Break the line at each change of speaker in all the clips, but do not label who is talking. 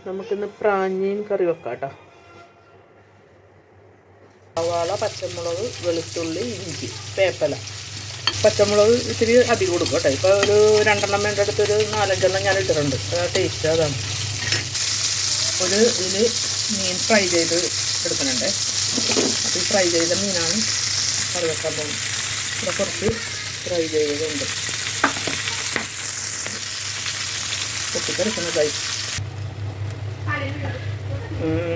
നമുക്കിന്ന് പ്രാഞ്ഞീൻ കറി വെക്കാം കേട്ടോ. സവാള, പച്ചമുളക്, വെളുത്തുള്ളി, ഇഞ്ചി, വേപ്പില. പച്ചമുളക് ഇത്തിരി അധികം കൊടുക്കും കേട്ടോ. ഇപ്പോൾ ഒരു 2 എണ്ണം വേണ്ട അടുത്തൊരു 4-5 ഞാൻ ഇട്ടിട്ടുണ്ട്. ടേസ്റ്റ് അതാണ്. ഇതിൽ മീൻ ഫ്രൈ ചെയ്ത് എടുക്കുന്നുണ്ട്. അപ്പോൾ ഈ ഫ്രൈ ചെയ്ത മീനാണ് കറി വെക്കാൻ പോകുന്നത്. ഇവിടെ കുറച്ച് ഫ്രൈ ചെയ്തതുണ്ട്. പൊട്ടിക്കെടുക്കുന്നതായി.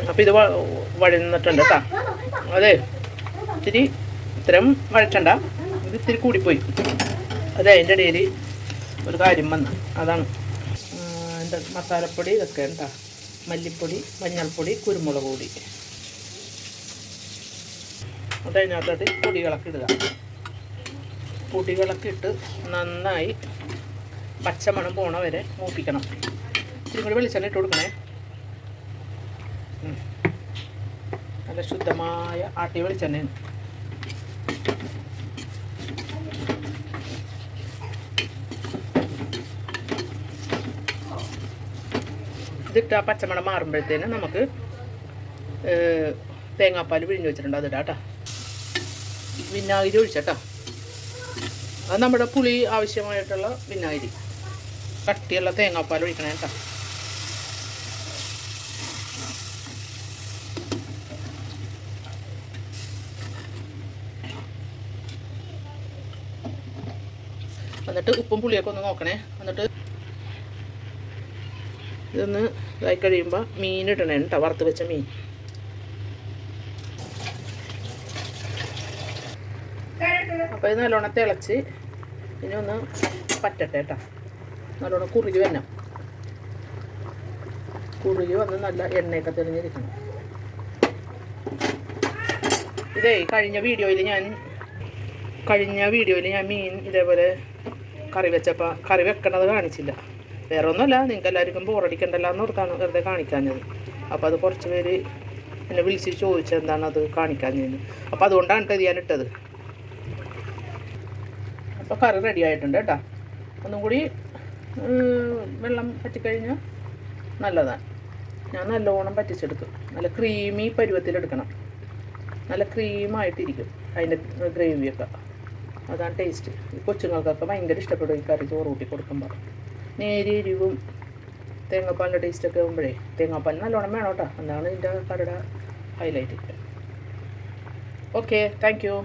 അപ്പോൾ ഇത് വഴന്നിട്ടുണ്ട് കേട്ടോ. അതെ, ഇത്രയും വഴച്ചണ്ട, ഇത് ഇത്തിരി കൂടിപ്പോയി. അതെ, അതിൻ്റെ ഇടയിൽ ഒരു കാര്യം വന്നു. അതാണ് എന്താ മസാലപ്പൊടി ഇതൊക്കെ കേട്ടോ. മല്ലിപ്പൊടി, മഞ്ഞൾപ്പൊടി, കുരുമുളക് പൊടി. അത് അതിനകത്തോട്ട് പൊടികളൊക്കെ ഇടുക. പൊടികളൊക്കെ ഇട്ട് നന്നായി പച്ചമണം പോണ വരെ മൂപ്പിക്കണം. ഇത്തിരി കൂടി വെളിച്ചെണ്ണ ഇട്ട് കൊടുക്കണേ. നല്ല ശുദ്ധമായ ആട്ടിയ വെളിച്ചെണ്ണയാണ്. ഇതിട്ട് ആ പച്ചമണം മാറുമ്പോഴത്തേന് നമുക്ക് തേങ്ങാപ്പാൽ പിഴിഞ്ഞ് വെച്ചിട്ടുണ്ട്, അതിടാം കേട്ടോ. വിനാഗിരി ഒഴിച്ചേട്ടോ. അത് നമ്മുടെ പുളി ആവശ്യമായിട്ടുള്ള വിനാഗിരി. കട്ടിയുള്ള തേങ്ങാപ്പാൽ ഒഴിക്കണേ കേട്ടോ. എന്നിട്ട് ഉപ്പും പുളിയൊക്കെ ഒന്ന് നോക്കണേ. എന്നിട്ട് ഇതൊന്ന് ഇതായി കഴിയുമ്പോൾ മീൻ ഇടണേ കേട്ടോ, വറുത്ത് വെച്ച മീൻ. അപ്പോൾ ഇത് നല്ലോണം തിളച്ച് ഇനി ഒന്ന് പറ്റട്ടെ കേട്ടോ. നല്ലോണം കുറുകി വരണം. കുറുകി വന്ന് നല്ല എണ്ണയൊക്കെ തെളിഞ്ഞിരിക്കണം. ഇതേ കഴിഞ്ഞ വീഡിയോയിൽ ഞാൻ മീൻ ഇതേപോലെ കറി വെച്ചപ്പോൾ കറി വെക്കണത് കാണിച്ചില്ല. വേറെ ഒന്നുമല്ല, നിങ്ങൾക്ക് എല്ലാവർക്കും ബോറടിക്കണ്ടല്ലോ എന്ന് ഓർത്താണ് വെറുതെ കാണിക്കാഞ്ഞത്. അപ്പോൾ അത് കുറച്ച് പേര് എന്നെ വിളിച്ച് ചോദിച്ചെന്താണ് അത് കാണിക്കാഞ്ഞത്. അപ്പോൾ അതുകൊണ്ടാണ് ഇത് ഞാൻ ഇട്ടത്. അപ്പോൾ കറി റെഡി ആയിട്ടുണ്ട് കേട്ടോ. ഒന്നും കൂടി വെള്ളം പറ്റിക്കഴിഞ്ഞാൽ നല്ലതാണ്. ഞാൻ നല്ലോണം പറ്റിച്ചെടുക്കും. നല്ല ക്രീമി പരുവത്തിലെടുക്കണം. നല്ല ക്രീമായിട്ടിരിക്കും അതിൻ്റെ ഗ്രേവിയൊക്കെ. അതാണ് ടേസ്റ്റ്. ഈ കൊച്ചുങ്ങൾക്കൊക്കെ ഭയങ്കര ഇഷ്ടപ്പെടും ഈ കറി ചോറ് കൂട്ടി കൊടുക്കുമ്പോൾ. നേരിയ എരിവും തേങ്ങാപ്പാലിൻ്റെ ടേസ്റ്റൊക്കെ ആകുമ്പോഴേ തേങ്ങാപ്പാൽ നല്ലോണം വേണം കേട്ടോ. എന്നാണ് ഇതിൻ്റെ കറിയുടെ ഹൈലൈറ്റ്. Okay, thank you.